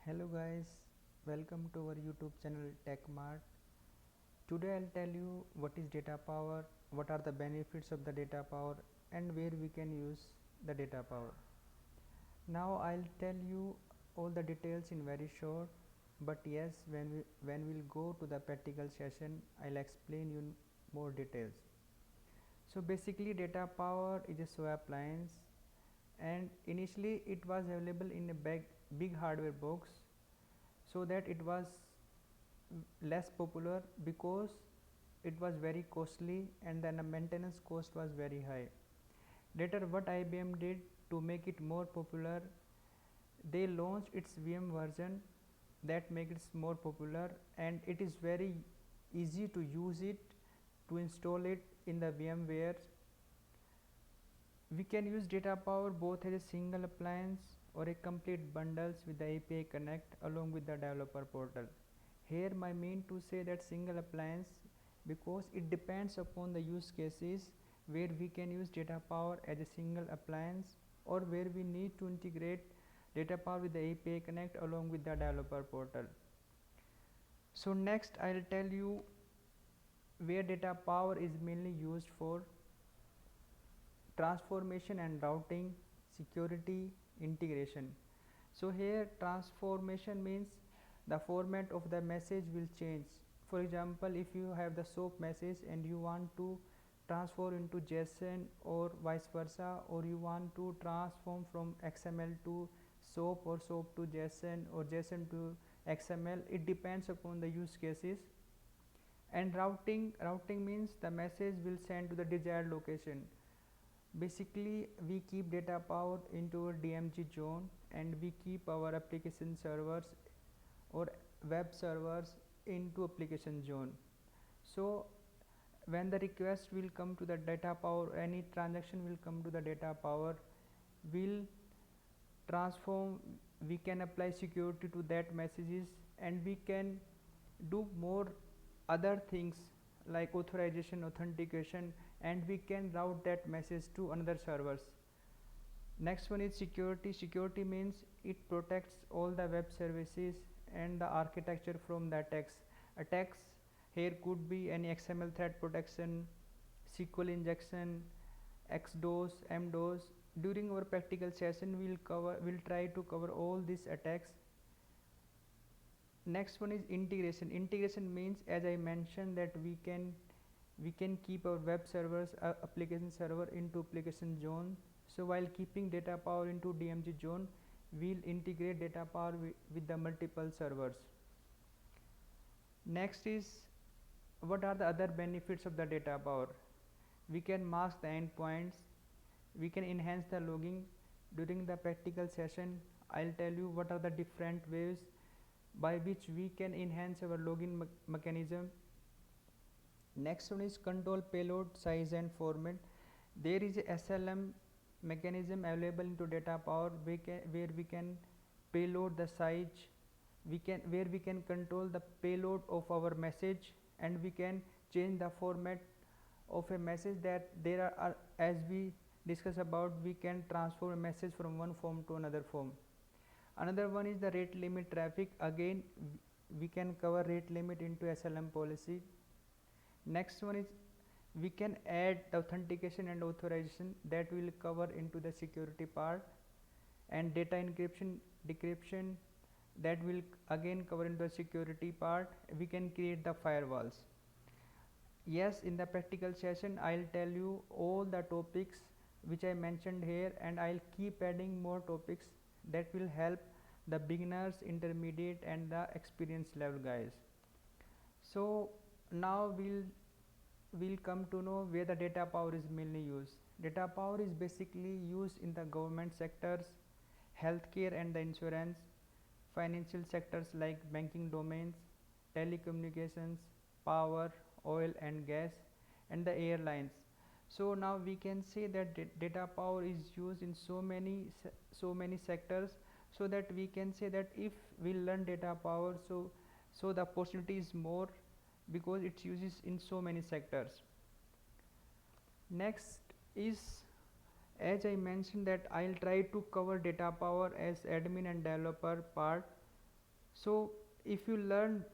Hello guys, welcome to our YouTube channel TechMart. Today I'll tell you what is data power, what are the benefits of the data power and where we can use the data power. Now I'll tell you all the details in very short, but yes, when we'll go to the practical session, I'll explain you more details. So basically data power is a SOA appliance and initially it was available in a big hardware box, so that it was less popular because it was very costly and then the maintenance cost was very high. Later what IBM did to make it more popular, they launched its VM version that makes it more popular, and it is very easy to use it, to install it in the VMware. We can use data power both as a single appliance or a complete bundles with the API connect along with the developer portal. Here my mean to say that single appliance because it depends upon the use cases where we can use data power as a single appliance or where we need to integrate data power with the API connect along with the developer portal. So next I'll tell you where data power is mainly used for: transformation and routing, security, integration. So here transformation means the format of the message will change. For example, if you have the SOAP message and you want to transform into JSON or vice versa, or you want to transform from XML to SOAP or SOAP to JSON or JSON to XML, it depends upon the use cases. And routing means the message will send to the desired location. Basically we keep data power into a DMZ zone and we keep our application servers or web servers into application zone. So when the request will come to the data power, any transaction will come to the data power, will transform, we can apply security to that messages, and we can do more other things like authorization, authentication, and we can route that message to another servers. Next one is security. Security means it protects all the web services and the architecture from the attacks. Here could be any XML threat protection, SQL injection, XDOS, MDOS. During our practical session we'll try to cover all these attacks. Next one is integration. Integration means, as I mentioned, that we can keep our web servers, application server into application zone. So while keeping data power into DMZ zone, we'll integrate data power with the multiple servers. Next is, what are the other benefits of the data power? We can mask the endpoints, we can enhance the logging. During the practical session I'll tell you what are the different ways by which we can enhance our login mechanism. Next one is control payload size and format. There is a SLM mechanism available into data power where we can payload the size, where we can control the payload of our message, and we can change the format of a message. That there are, as we discuss about, we can transfer a message from one form to another form. Another one is the rate limit traffic. Again we can cover rate limit into SLM policy. Next one is we can add authentication and authorization, that will cover into the security part, and data encryption decryption, that will again cover into the security part. We can create the firewalls. Yes, in the practical session I'll tell you all the topics which I mentioned here, and I'll keep adding more topics that will help the beginners, intermediate and the experienced level guys. So now we'll come to know where the data power is mainly used. Data power is basically used in the government sectors, healthcare and the insurance, financial sectors like banking domains, telecommunications, power, oil and gas, and the airlines. So now we can say that data power is used in so many sectors, so that we can say that if we learn data power, so the opportunity is more because it's uses in so many sectors. Next is, as I mentioned, that I'll try to cover data power as admin and developer part. So if you learn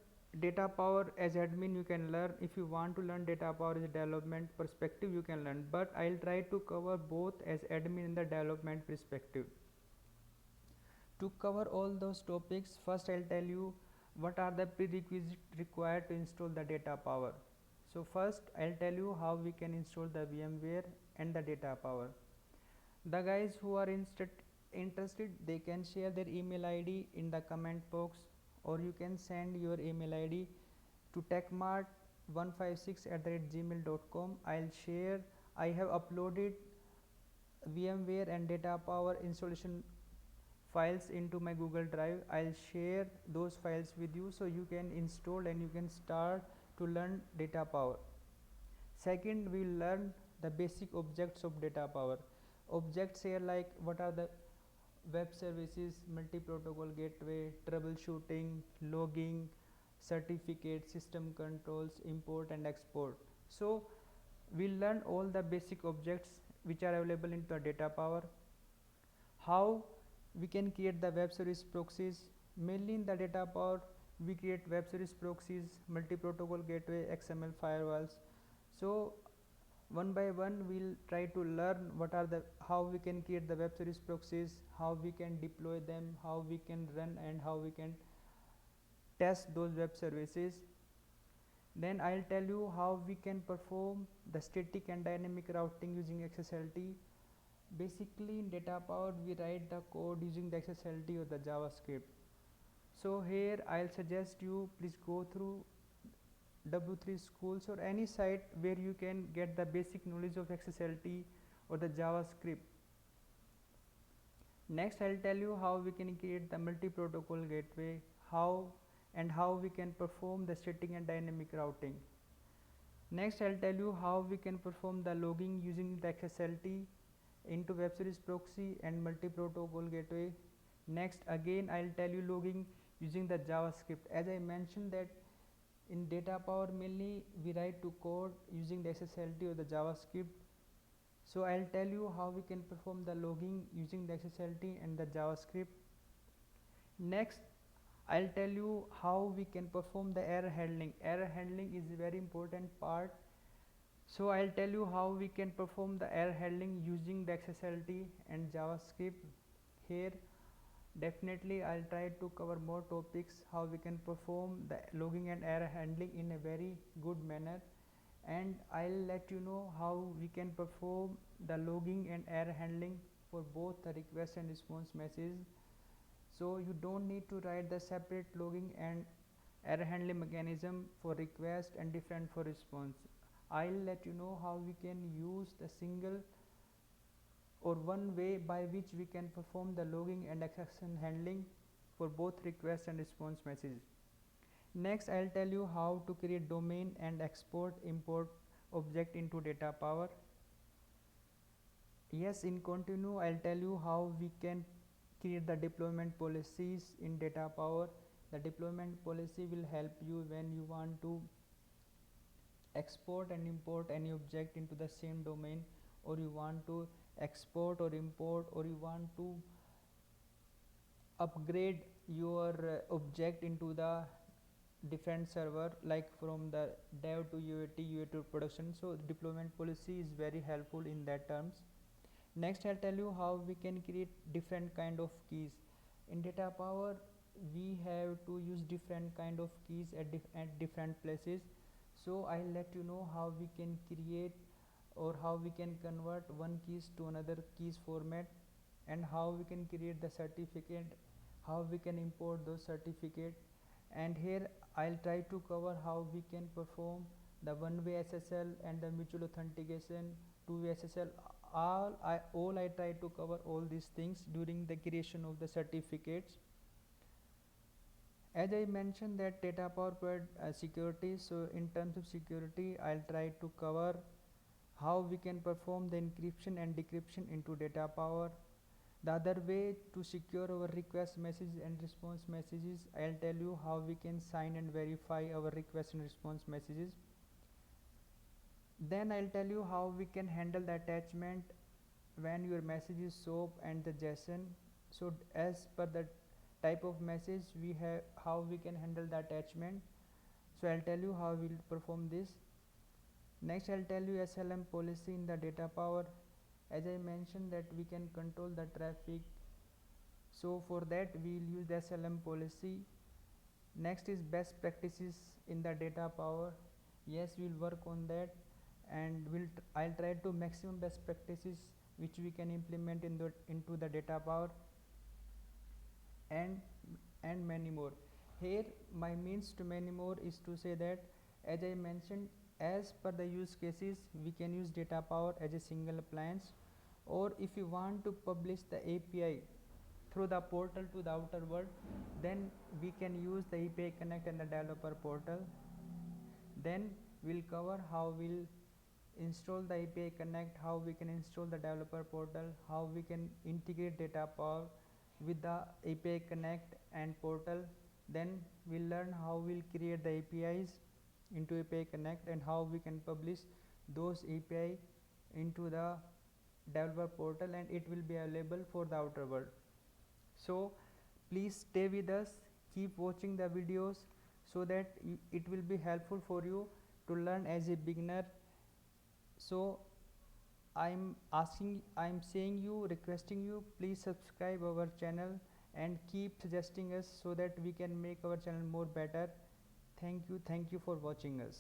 data power as admin, you can learn. If you want to learn data power as a development perspective, you can learn, but I'll try to cover both as admin and the development perspective. To cover all those topics, first I'll tell you what are the prerequisites required to install the data power. So first I'll tell you how we can install the VMware and the data power. The guys who are interested, they can share their email ID in the comment box, or you can send your email ID to techmart156@gmail.com. I'll share. I have uploaded VMware and data power installation files into my Google Drive. I'll share those files with you so you can install and you can start to learn data power. Second, we'll learn the basic objects of data power. Objects here like what are the web services, multi-protocol gateway, troubleshooting, logging, certificate, system controls, import and export. So we'll learn all the basic objects which are available in the data power. How we can create the web service proxies. Mainly in the data power, we create web service proxies, multi-protocol gateway, XML firewalls. So one by one we'll try to learn what are the how we can create the web service proxies, how we can deploy them, how we can run, and how we can test those web services. Then I'll tell you how we can perform the static and dynamic routing using XSLT. Basically in data power we write the code using the XSLT or the JavaScript. So here I'll suggest you please go through W3 schools or any site where you can get the basic knowledge of XSLT or the JavaScript. Next I'll tell you how we can create the multi-protocol gateway, how we can perform the static and dynamic routing. Next I'll tell you how we can perform the logging using the XSLT into web service proxy and multi-protocol gateway. Next again I'll tell you logging using the JavaScript. As I mentioned that in data power mainly we write to code using the XSLT or the JavaScript. So I'll tell you how we can perform the logging using the XSLT and the JavaScript. Next I'll tell you how we can perform the error handling. Error handling is a very important part. So I'll tell you how we can perform the error handling using the XSLT and JavaScript. Here definitely I'll try to cover more topics how we can perform the logging and error handling in a very good manner, and I'll let you know how we can perform the logging and error handling for both the request and response messages. So you don't need to write the separate logging and error handling mechanism for request and different for response. I'll let you know how we can use the single or one way by which we can perform the logging and exception handling for both request and response messages. Next I'll tell you how to create domain and export import object into data power. Yes, in continue I'll tell you how we can create the deployment policies in data power. The deployment policy will help you when you want to export and import any object into the same domain, or you want to export or import, or you want to upgrade your object into the different server like from the dev to UAT to production. So deployment policy is very helpful in that terms. Next I'll tell you how we can create different kind of keys. In data power we have to use different kind of keys at different places. So I'll let you know how we can create or how we can convert one keys to another keys format, and how we can create the certificate, how we can import those certificate. And here I'll try to cover how we can perform the one-way SSL and the mutual authentication, two-way SSL. All I try to cover all these things during the creation of the certificates. As I mentioned that data power provide security, so in terms of security I'll try to cover how we can perform the encryption and decryption into data power. The other way to secure our request messages and response messages, I'll tell you how we can sign and verify our request and response messages. Then I'll tell you how we can handle the attachment when your message is SOAP and the JSON. So as per the type of message we have, how we can handle the attachment. So I'll tell you how we'll perform this. Next I'll tell you SLM policy in the Datapower. As I mentioned that we can control the traffic, so for that we'll use the SLM policy. Next is best practices in the Datapower. Yes, we'll work on that, and I'll try to maximum best practices which we can implement into the Datapower, and many more. Here my means to many more is to say that, as I mentioned, as per the use cases we can use Datapower as a single appliance, or if you want to publish the API through the portal to the outer world, then we can use the API Connect and the developer portal. Then we'll cover how we'll install the API Connect, how we can install the developer portal, how we can integrate Datapower with the API Connect and portal. Then we'll learn how we'll create the APIs into API Connect and how we can publish those API into the developer portal, and it will be available for the outer world. So please stay with us, keep watching the videos, so that it will be helpful for you to learn as a beginner. So I'm saying you, requesting you, please subscribe our channel and keep suggesting us so that we can make our channel more better. Thank you for watching us.